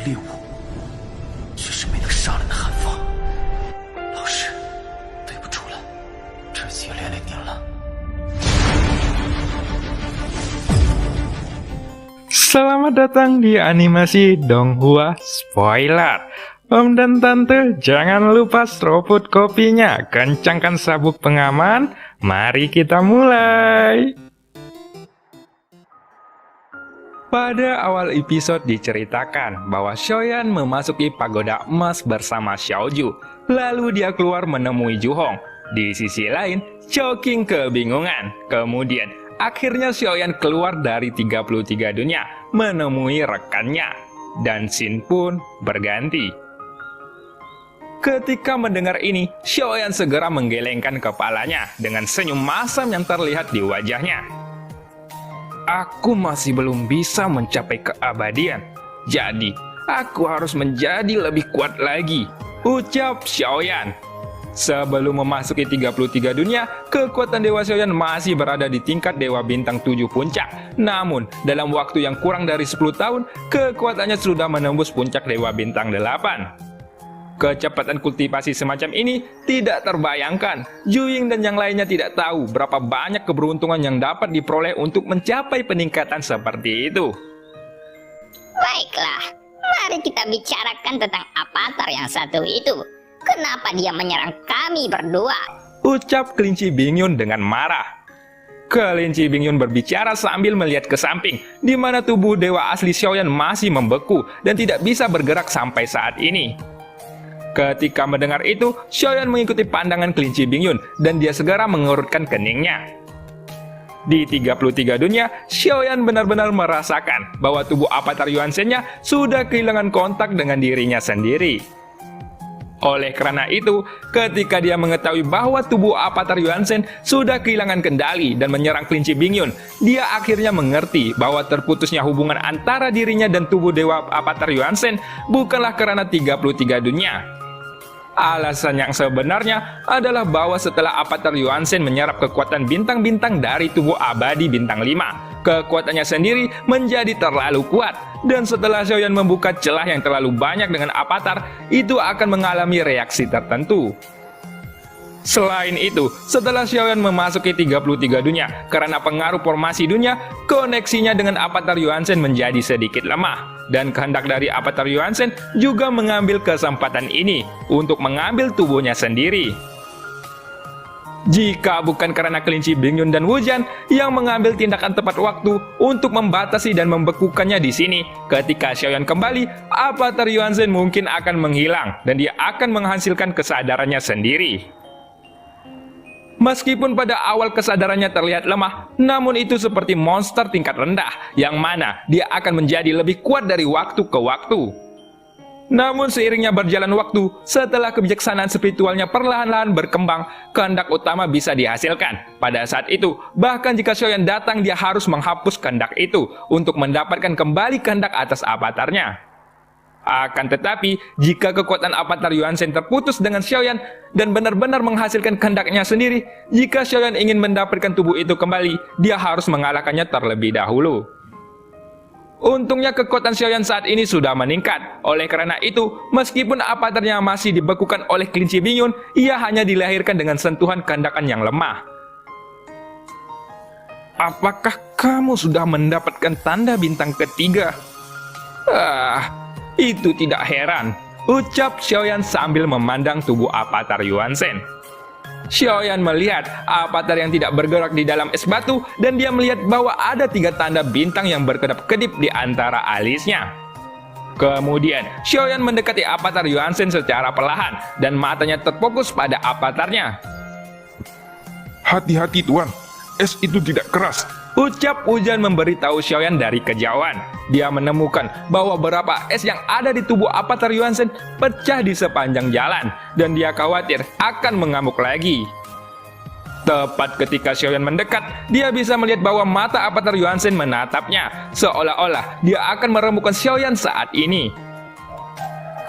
猎物，却是没能杀人的寒风。老师，对不住了，这次也连累您了。Selamat datang di animasi Donghua Spoiler. Om dan Tante, jangan lupa seruput kopinya, kencangkan sabuk pengaman, mari kita mulai. Pada awal episode diceritakan bahwa Xiaoyan memasuki pagoda emas bersama Xiaoju, lalu dia keluar menemui Juhong. Di sisi lain, Chongqing kebingungan. Kemudian, akhirnya Xiaoyan keluar dari 33 dunia menemui rekannya, dan Xin pun berganti. Ketika mendengar ini, Xiaoyan segera menggelengkan kepalanya dengan senyum masam yang terlihat di wajahnya. Aku masih belum bisa mencapai keabadian, jadi aku harus menjadi lebih kuat lagi, ucap Xiaoyan. Sebelum memasuki 33 dunia, kekuatan Dewa Xiaoyan masih berada di tingkat Dewa Bintang 7 puncak. Namun, dalam waktu yang kurang dari 10 tahun, kekuatannya sudah menembus puncak Dewa Bintang 8. Kecepatan kultivasi semacam ini tidak terbayangkan. Juying dan yang lainnya tidak tahu berapa banyak keberuntungan yang dapat diperoleh untuk mencapai peningkatan seperti itu. Baiklah, mari kita bicarakan tentang avatar yang satu itu. Kenapa dia menyerang kami berdua? Ucap Kelinci Bingyun dengan marah. Kelinci Bingyun berbicara sambil melihat ke samping, di mana tubuh Dewa asli Xiaoyan masih membeku dan tidak bisa bergerak sampai saat ini. Ketika mendengar itu, Xiaoyan mengikuti pandangan Kelinci Bingyun dan dia segera mengerutkan keningnya. Di 33 dunia, Xiaoyan benar-benar merasakan bahwa tubuh avatar Yuan Shen-nya sudah kehilangan kontak dengan dirinya sendiri. Oleh karena itu, ketika dia mengetahui bahwa tubuh avatar Yuan Shen sudah kehilangan kendali dan menyerang Kelinci Bingyun, dia akhirnya mengerti bahwa terputusnya hubungan antara dirinya dan tubuh dewa avatar Yuan Shen bukanlah karena 33 dunia. Alasan yang sebenarnya adalah bahwa setelah avatar Yuan Shen menyerap kekuatan bintang-bintang dari tubuh abadi bintang 5, kekuatannya sendiri menjadi terlalu kuat, dan setelah Xiaoyan membuka celah yang terlalu banyak dengan avatar, itu akan mengalami reaksi tertentu. Selain itu, setelah Xiaoyan memasuki 33 dunia, karena pengaruh formasi dunia, koneksinya dengan avatar Yuan Shen menjadi sedikit lemah. Dan kehendak dari avatar Yuan Shen juga mengambil kesempatan ini untuk mengambil tubuhnya sendiri. Jika bukan karena Kelinci Bingyun dan Wujian yang mengambil tindakan tepat waktu untuk membatasi dan membekukannya di sini, ketika Xiaoyan kembali, avatar Yuan Shen mungkin akan menghilang dan dia akan menghasilkan kesadarannya sendiri. Meskipun pada awal kesadarannya terlihat lemah, namun itu seperti monster tingkat rendah, yang mana dia akan menjadi lebih kuat dari waktu ke waktu. Namun seiringnya berjalan waktu, setelah kebijaksanaan spiritualnya perlahan-lahan berkembang, kehendak utama bisa dihasilkan. Pada saat itu, bahkan jika Xiaoyan datang, dia harus menghapus kehendak itu untuk mendapatkan kembali kehendak atas avatarnya. Akan tetapi, jika kekuatan avatar Yuan Shen terputus dengan Xiaoyan dan benar-benar menghasilkan kehendaknya sendiri, jika Xiaoyan ingin mendapatkan tubuh itu kembali, dia harus mengalahkannya terlebih dahulu. Untungnya kekuatan Xiaoyan saat ini sudah meningkat. Oleh karena itu, meskipun avatarnya masih dibekukan oleh Kelinci Bingyun, ia hanya dilahirkan dengan sentuhan kehendakan yang lemah. Apakah kamu sudah mendapatkan tanda bintang ketiga? Itu tidak heran, ucap Xiaoyan sambil memandang tubuh avatar Yuan Shen. Xiaoyan melihat avatar yang tidak bergerak di dalam es batu dan dia melihat bahwa ada 3 tanda bintang yang berkedap-kedip di antara alisnya. Kemudian, Xiaoyan mendekati avatar Yuan Shen secara perlahan dan matanya terfokus pada avatarnya. Hati-hati Tuan, es itu tidak keras. Ucap Wujian memberitahu Xiaoyan dari kejauhan. Dia menemukan bahwa beberapa es yang ada di tubuh avatar Yuan Shen pecah di sepanjang jalan, dan dia khawatir akan mengamuk lagi. Tepat ketika Xiaoyan mendekat, dia bisa melihat bahwa mata avatar Yuan Shen menatapnya, seolah-olah dia akan merembukan Xiaoyan saat ini.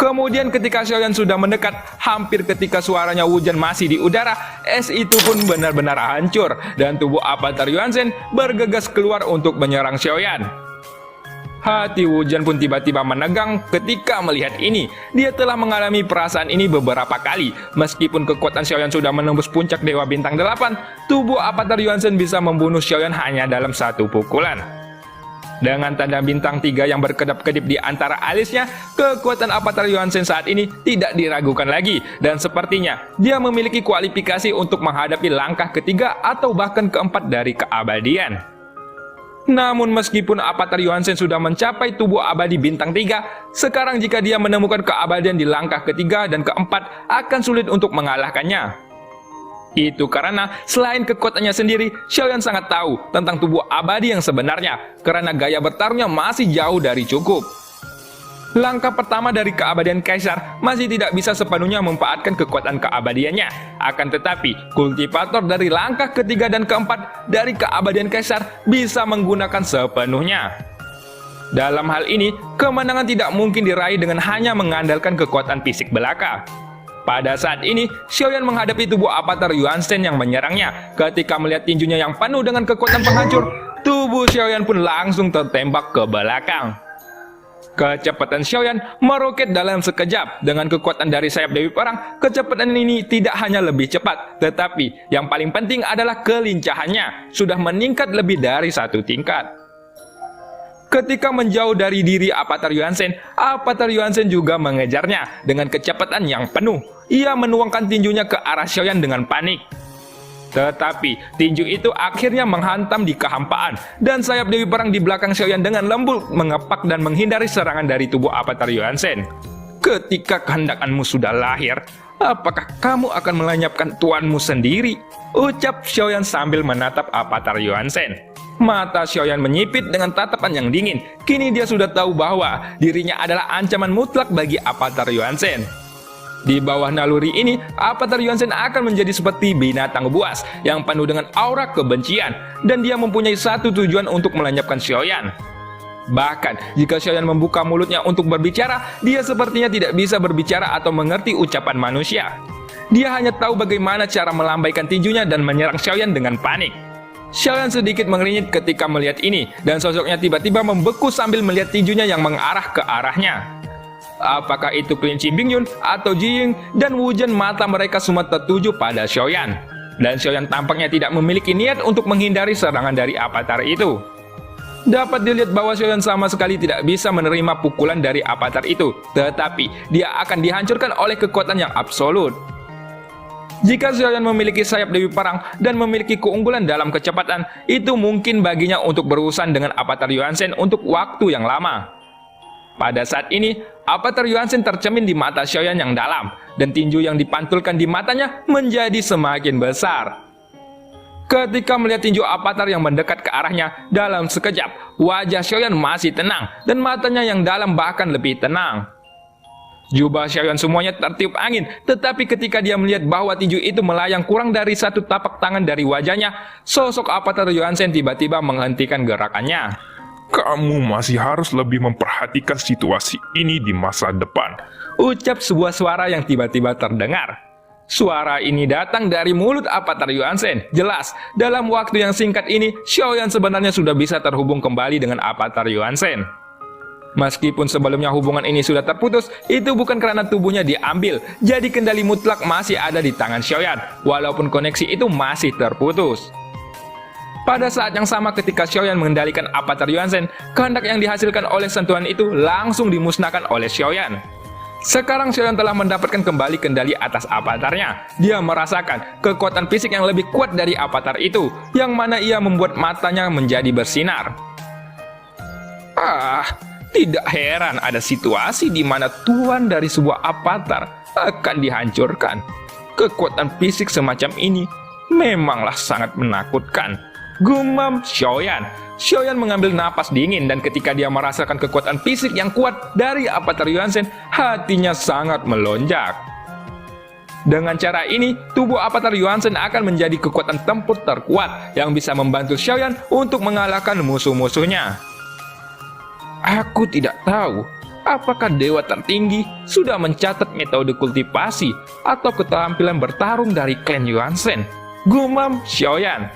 Kemudian ketika Xiaoyan sudah mendekat, hampir ketika suaranya Wujian masih di udara, es itu pun benar-benar hancur dan tubuh avatar Yuan Shen bergegas keluar untuk menyerang Xiaoyan. Hati Wujen pun tiba-tiba menegang ketika melihat ini. Dia telah mengalami perasaan ini beberapa kali. Meskipun kekuatan Xiaoyan sudah menembus puncak Dewa Bintang 8, tubuh Avatar Yuan Shen bisa membunuh Xiaoyan hanya dalam satu pukulan. Dengan tanda bintang 3 yang berkedap-kedip di antara alisnya, kekuatan Avatar Yuan Shen saat ini tidak diragukan lagi. Dan sepertinya dia memiliki kualifikasi untuk menghadapi langkah ketiga atau bahkan keempat dari keabadian. Namun meskipun Avatar Yuan Shen sudah mencapai tubuh abadi bintang 3, sekarang jika dia menemukan keabadian di langkah ketiga dan keempat akan sulit untuk mengalahkannya. Itu karena selain kekuatannya sendiri, Xiaoyan sangat tahu tentang tubuh abadi yang sebenarnya karena gaya bertarungnya masih jauh dari cukup. Langkah pertama dari keabadian Kaisar masih tidak bisa sepenuhnya memanfaatkan kekuatan keabadiannya. Akan tetapi, kultivator dari langkah ketiga dan keempat dari keabadian Kaisar bisa menggunakan sepenuhnya. Dalam hal ini, kemenangan tidak mungkin diraih dengan hanya mengandalkan kekuatan fisik belaka. Pada saat ini, Xiaoyan menghadapi tubuh Avatar Yuan Shen yang menyerangnya. Ketika melihat tinjunya yang penuh dengan kekuatan penghancur, tubuh Xiaoyan pun langsung tertembak ke belakang. Kecepatan Xiaoyan meroket dalam sekejap. Dengan kekuatan dari sayap Dewi Perang, kecepatan ini tidak hanya lebih cepat, tetapi yang paling penting adalah kelincahannya. Sudah meningkat lebih dari satu tingkat. Ketika menjauh dari diri Avatar Yuan Shen, Avatar Yuan Shen juga mengejarnya dengan kecepatan yang penuh. Ia menuangkan tinjunya ke arah Xiaoyan dengan panik. Tetapi tinju itu akhirnya menghantam di kehampaan, dan sayap Dewi Perang di belakang Xiaoyan dengan lembut mengepak dan menghindari serangan dari tubuh Avatar Yuan Shen. Ketika kehendakanmu sudah lahir, apakah kamu akan melenyapkan tuanmu sendiri? Ucap Xiaoyan sambil menatap Avatar Yuan Shen. Mata Xiaoyan menyipit dengan tatapan yang dingin. Kini dia sudah tahu bahwa dirinya adalah ancaman mutlak bagi Avatar Yuan Shen. Di bawah naluri ini, Avatar Yuan Shen akan menjadi seperti binatang buas yang penuh dengan aura kebencian, dan dia mempunyai satu tujuan untuk melenyapkan Xiaoyan. Bahkan, jika Xiaoyan membuka mulutnya untuk berbicara, dia sepertinya tidak bisa berbicara atau mengerti ucapan manusia. Dia hanya tahu bagaimana cara melambaikan tinjunya dan menyerang Xiaoyan dengan panik. Xiaoyan sedikit mengeringit ketika melihat ini, dan sosoknya tiba-tiba membeku sambil melihat tinjunya yang mengarah ke arahnya. Apakah itu kelinci Bingyun atau Jiying, dan Wujen mata mereka semua tertuju pada Xiaoyan. Dan Xiaoyan tampaknya tidak memiliki niat untuk menghindari serangan dari avatar itu. Dapat dilihat bahwa Xiaoyan sama sekali tidak bisa menerima pukulan dari avatar itu, tetapi dia akan dihancurkan oleh kekuatan yang absolut. Jika Xiaoyan memiliki sayap Dewi Perang dan memiliki keunggulan dalam kecepatan, itu mungkin baginya untuk berurusan dengan avatar Yuan Shen untuk waktu yang lama. Pada saat ini, Avatar Yuan Shen tercermin di mata Xiaoyan yang dalam, dan tinju yang dipantulkan di matanya menjadi semakin besar. Ketika melihat tinju Avatar yang mendekat ke arahnya, dalam sekejap, wajah Xiaoyan masih tenang, dan matanya yang dalam bahkan lebih tenang. Jubah Xiaoyan semuanya tertiup angin, tetapi ketika dia melihat bahwa tinju itu melayang kurang dari satu tapak tangan dari wajahnya, sosok Avatar Yuan Shen tiba-tiba menghentikan gerakannya. Kamu masih harus lebih memperhatikan situasi ini di masa depan. Ucap sebuah suara yang tiba-tiba terdengar. Suara ini datang dari mulut Avatar Yuan Shen. Jelas, dalam waktu yang singkat ini, Xiaoyan sebenarnya sudah bisa terhubung kembali dengan Avatar Yuan Shen. Meskipun sebelumnya hubungan ini sudah terputus, itu bukan karena tubuhnya diambil. Jadi kendali mutlak masih ada di tangan Xiaoyan, walaupun koneksi itu masih terputus. Pada saat yang sama ketika Xiaoyan mengendalikan Avatar Yuan Shen, kehendak yang dihasilkan oleh sentuhan itu langsung dimusnahkan oleh Xiaoyan. Sekarang Xiaoyan telah mendapatkan kembali kendali atas avatarnya. Dia merasakan kekuatan fisik yang lebih kuat dari avatar itu, yang mana ia membuat matanya menjadi bersinar. Tidak heran ada situasi di mana tuan dari sebuah avatar akan dihancurkan. Kekuatan fisik semacam ini memanglah sangat menakutkan, gumam Xiaoyan. Xiaoyan mengambil napas dingin, dan ketika dia merasakan kekuatan fisik yang kuat dari Avatar Yuan Shen, hatinya sangat melonjak. Dengan cara ini, tubuh Avatar Yuan Shen akan menjadi kekuatan tempur terkuat yang bisa membantu Xiaoyan untuk mengalahkan musuh-musuhnya. Aku tidak tahu apakah Dewa Tertinggi sudah mencatat metode kultivasi atau keterampilan bertarung dari klan Yuan Shen, gumam Xiaoyan.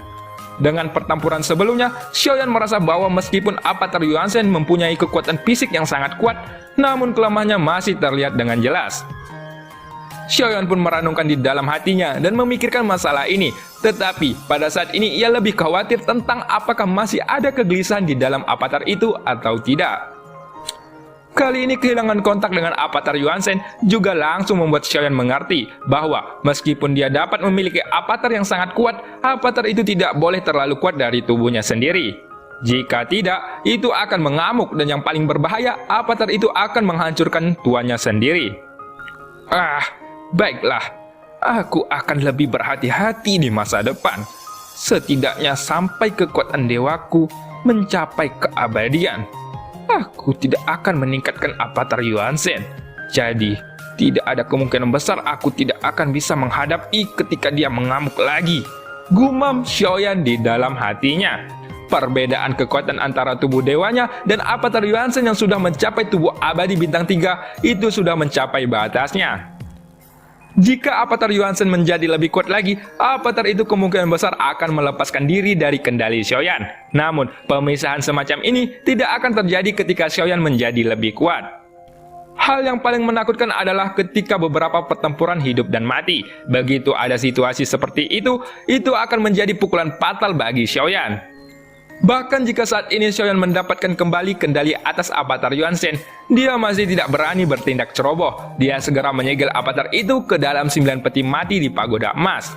Dengan pertempuran sebelumnya, Xiaoyan merasa bahwa meskipun Avatar Yuan Shen mempunyai kekuatan fisik yang sangat kuat, namun kelemahannya masih terlihat dengan jelas. Xiaoyan pun merenungkan di dalam hatinya dan memikirkan masalah ini, tetapi pada saat ini ia lebih khawatir tentang apakah masih ada kegelisahan di dalam avatar itu atau tidak. Kali ini kehilangan kontak dengan Avatar Yuan Shen juga langsung membuat Xiaoyan mengerti bahwa meskipun dia dapat memiliki avatar yang sangat kuat, avatar itu tidak boleh terlalu kuat dari tubuhnya sendiri. Jika tidak, itu akan mengamuk dan yang paling berbahaya, avatar itu akan menghancurkan tuannya sendiri. Baiklah, aku akan lebih berhati-hati di masa depan. Setidaknya sampai kekuatan dewaku mencapai keabadian. Aku tidak akan meningkatkan avatar Yuan Shen. Jadi, tidak ada kemungkinan besar aku tidak akan bisa menghadapi ketika dia mengamuk lagi. Gumam Xiaoyan di dalam hatinya. Perbedaan kekuatan antara tubuh dewanya dan avatar Yuan Shen yang sudah mencapai tubuh abadi bintang 3 itu sudah mencapai batasnya. Jika avatar Yuan Shen menjadi lebih kuat lagi, avatar itu kemungkinan besar akan melepaskan diri dari kendali Xiaoyan. Namun, pemisahan semacam ini tidak akan terjadi ketika Xiaoyan menjadi lebih kuat. Hal yang paling menakutkan adalah ketika beberapa pertempuran hidup dan mati. Begitu ada situasi seperti itu akan menjadi pukulan fatal bagi Xiaoyan. Bahkan jika saat ini Xiaoyan mendapatkan kembali kendali atas avatar Yuan Shen, dia masih tidak berani bertindak ceroboh. Dia segera menyegel avatar itu ke dalam 9 peti mati di pagoda emas.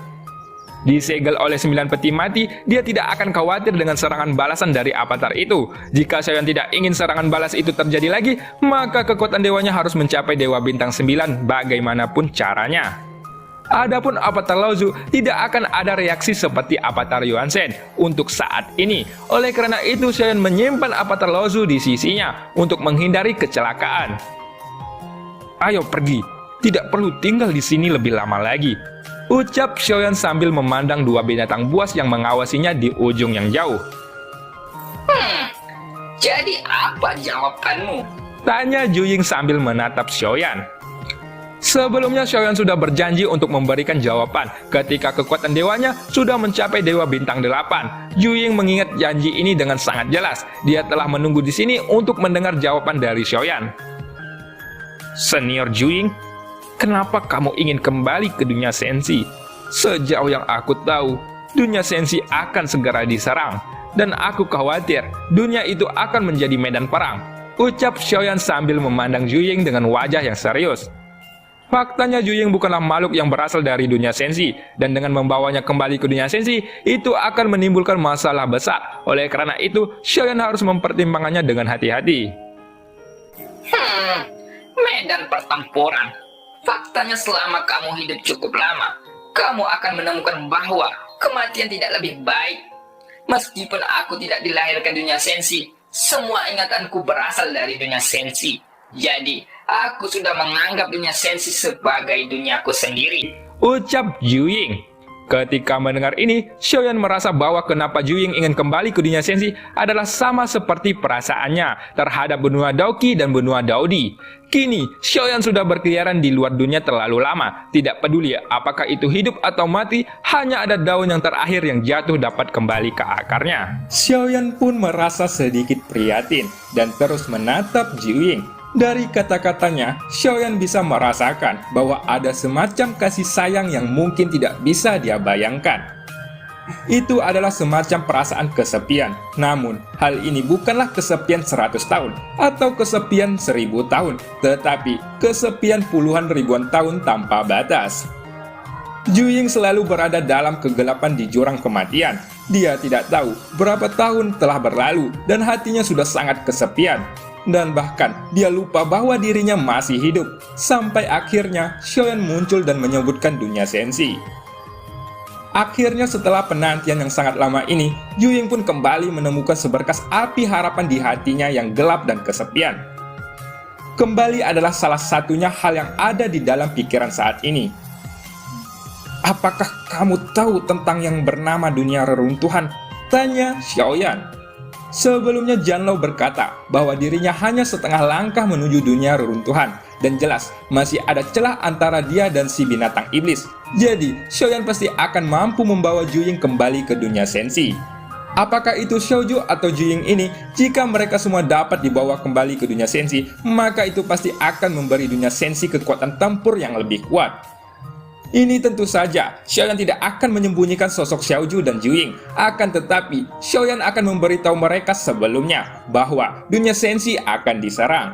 Disegel oleh 9 peti mati, dia tidak akan khawatir dengan serangan balasan dari avatar itu. Jika Xiaoyan tidak ingin serangan balas itu terjadi lagi, maka kekuatan dewanya harus mencapai dewa bintang 9 bagaimanapun caranya. Adapun avatar Laozu tidak akan ada reaksi seperti avatar Yuan Shen untuk saat ini. Oleh karena itu, Xiaoyan menyimpan avatar Laozu di sisinya untuk menghindari kecelakaan. Ayo pergi, tidak perlu tinggal di sini lebih lama lagi, ucap Xiaoyan sambil memandang dua binatang buas yang mengawasinya di ujung yang jauh. Jadi apa jawabanmu? Tanya Juying sambil menatap Xiaoyan. Sebelumnya Xiaoyan sudah berjanji untuk memberikan jawaban ketika kekuatan dewanya sudah mencapai dewa bintang 8. Juying mengingat janji ini dengan sangat jelas. Dia telah menunggu di sini untuk mendengar jawaban dari Xiaoyan. Senior Juying, kenapa kamu ingin kembali ke dunia sensi? Sejauh yang aku tahu, dunia sensi akan segera diserang. Dan aku khawatir dunia itu akan menjadi medan perang, ucap Xiaoyan sambil memandang Juying dengan wajah yang serius. Faktanya Juying bukanlah makhluk yang berasal dari dunia sensi, dan dengan membawanya kembali ke dunia sensi, itu akan menimbulkan masalah besar. Oleh karena itu, Xiaoyan harus mempertimbangannya dengan hati-hati. Medan pertempuran. Faktanya selama kamu hidup cukup lama, kamu akan menemukan bahwa kematian tidak lebih baik. Meskipun aku tidak dilahirkan dunia sensi, semua ingatanku berasal dari dunia sensi. Jadi, aku sudah menganggap dunia sensi sebagai duniaku sendiri, ucap Juying. Ketika mendengar ini, Xiaoyan merasa bahwa kenapa Juying ingin kembali ke dunia sensi adalah sama seperti perasaannya terhadap benua Daoqi dan benua Daodi. Kini, Xiaoyan sudah berkeliaran di luar dunia terlalu lama. Tidak peduli apakah itu hidup atau mati, hanya ada daun yang terakhir yang jatuh dapat kembali ke akarnya. Xiaoyan pun merasa sedikit prihatin dan terus menatap Juying. Dari kata-katanya, Xiaoyan bisa merasakan bahwa ada semacam kasih sayang yang mungkin tidak bisa dia bayangkan. Itu adalah semacam perasaan kesepian. Namun, hal ini bukanlah kesepian 100 tahun atau kesepian 1000 tahun, tetapi kesepian puluhan ribuan tahun tanpa batas. Juying selalu berada dalam kegelapan di jurang kematian. Dia tidak tahu berapa tahun telah berlalu dan hatinya sudah sangat kesepian. Dan bahkan dia lupa bahwa dirinya masih hidup. Sampai akhirnya Xiaoyan muncul dan menyebutkan dunia sensi. Akhirnya setelah penantian yang sangat lama ini, Juying pun kembali menemukan seberkas api harapan di hatinya yang gelap dan kesepian. Kembali adalah salah satunya hal yang ada di dalam pikiran saat ini. Apakah kamu tahu tentang yang bernama dunia reruntuhan? Tanya Xiaoyan. Sebelumnya Janlou berkata bahwa dirinya hanya setengah langkah menuju dunia reruntuhan. dan jelas masih ada celah antara dia dan si binatang iblis. Jadi, Xiaoyan pasti akan mampu membawa Juying kembali ke dunia sensi. Apakah itu Xiaoju atau Juying ini? Jika mereka semua dapat dibawa kembali ke dunia sensi, maka itu pasti akan memberi dunia sensi kekuatan tempur yang lebih kuat. Ini tentu saja, Xiaoyan tidak akan menyembunyikan sosok Xiaoju dan Juying. Akan tetapi, Xiaoyan akan memberitahu mereka sebelumnya bahwa dunia sensi akan diserang.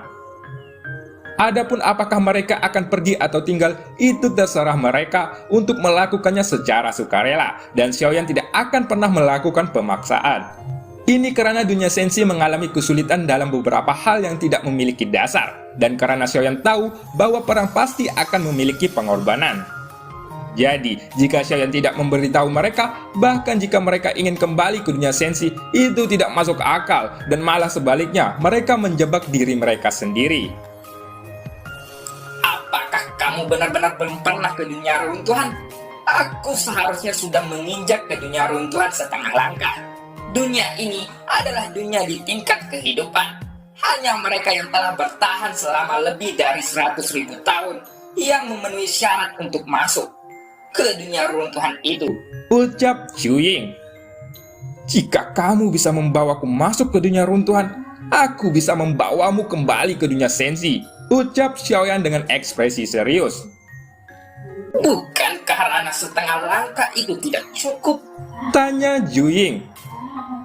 Adapun apakah mereka akan pergi atau tinggal, itu terserah mereka untuk melakukannya secara sukarela, dan Xiaoyan tidak akan pernah melakukan pemaksaan. Ini karena dunia sensi mengalami kesulitan dalam beberapa hal yang tidak memiliki dasar, dan karena Xiaoyan tahu bahwa perang pasti akan memiliki pengorbanan. Jadi, jika Xiaoyan tidak memberitahu mereka, bahkan jika mereka ingin kembali ke dunia sensi, itu tidak masuk akal, dan malah sebaliknya, mereka menjebak diri mereka sendiri. Apakah kamu benar-benar belum pernah ke dunia runtuhan? Aku seharusnya sudah menginjak ke dunia runtuhan setengah langkah. Dunia ini adalah dunia di tingkat kehidupan. Hanya mereka yang telah bertahan selama lebih dari 100.000 tahun yang memenuhi syarat untuk masuk ke dunia runtuhan itu. Ucap Juying. Jika kamu bisa membawaku masuk ke dunia runtuhan, aku bisa membawamu kembali ke dunia sensi. Ucap Xiaoyan dengan ekspresi serius. Bukankah karena setengah langkah itu tidak cukup? Tanya Juying.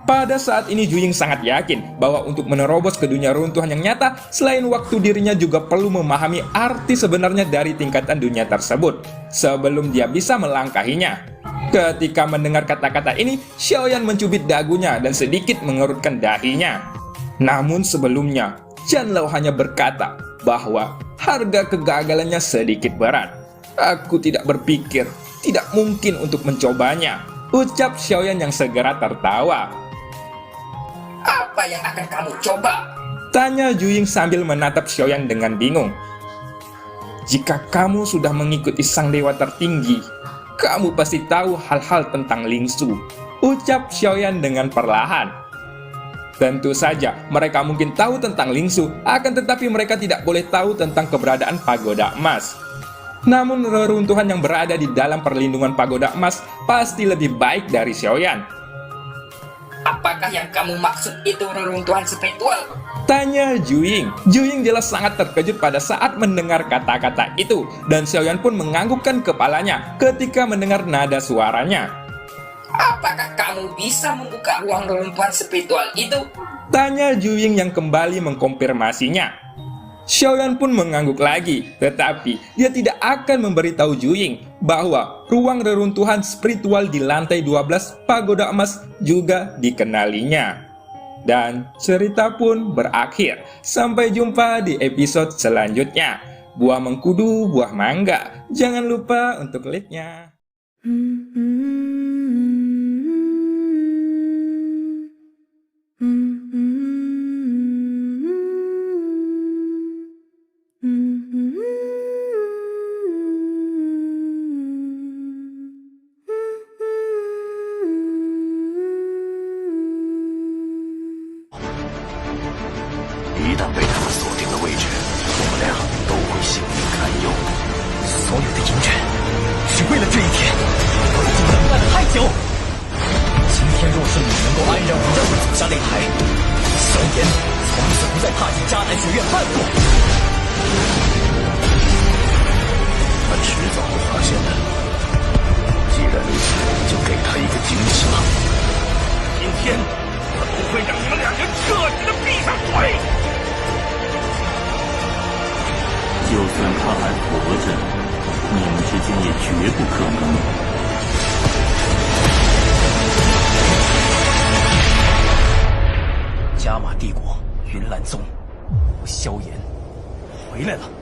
Pada saat ini Juying sangat yakin bahwa untuk menerobos ke dunia runtuhan yang nyata, selain waktu, dirinya juga perlu memahami arti sebenarnya dari tingkatan dunia tersebut sebelum dia bisa melangkahinya. Ketika mendengar kata-kata ini, Xiaoyan mencubit dagunya dan sedikit mengerutkan dahinya. Namun sebelumnya, Jianlao hanya berkata bahwa harga kegagalannya sedikit berat. Aku tidak berpikir, tidak mungkin untuk mencobanya. Ucap Xiaoyan yang segera tertawa. Apa yang akan kamu coba? Tanya Juying sambil menatap Xiaoyan dengan bingung. Jika kamu sudah mengikuti sang dewa tertinggi, kamu pasti tahu hal-hal tentang Lingsu. Ucap Xiaoyan dengan perlahan. Tentu saja mereka mungkin tahu tentang Lingsu, akan tetapi mereka tidak boleh tahu tentang keberadaan pagoda emas. Namun reruntuhan yang berada di dalam perlindungan pagoda emas pasti lebih baik dari Xiaoyan. Apakah yang kamu maksud itu reruntuhan spiritual? Tanya Juying. Juying jelas sangat terkejut pada saat mendengar kata-kata itu, dan Xiaoyan pun menganggukkan kepalanya ketika mendengar nada suaranya. Apakah kamu bisa membuka ruang reruntuhan spiritual itu? Tanya Juying yang kembali mengkonfirmasinya. Xiaoyan pun mengangguk lagi, tetapi dia tidak akan memberitahu Juying bahwa ruang reruntuhan spiritual di lantai 12 pagoda emas juga dikenalinya. Dan cerita pun berakhir. Sampai jumpa di episode selanjutnya. Buah mengkudu, buah mangga. Jangan lupa untuk like-nya.他迟早会发现的。既然如此，就给他一个惊喜吧。今天我不会让你们两人彻底的闭上嘴。就算他还活着，你们之间也绝不可能。加玛帝国云岚宗，萧炎回来了。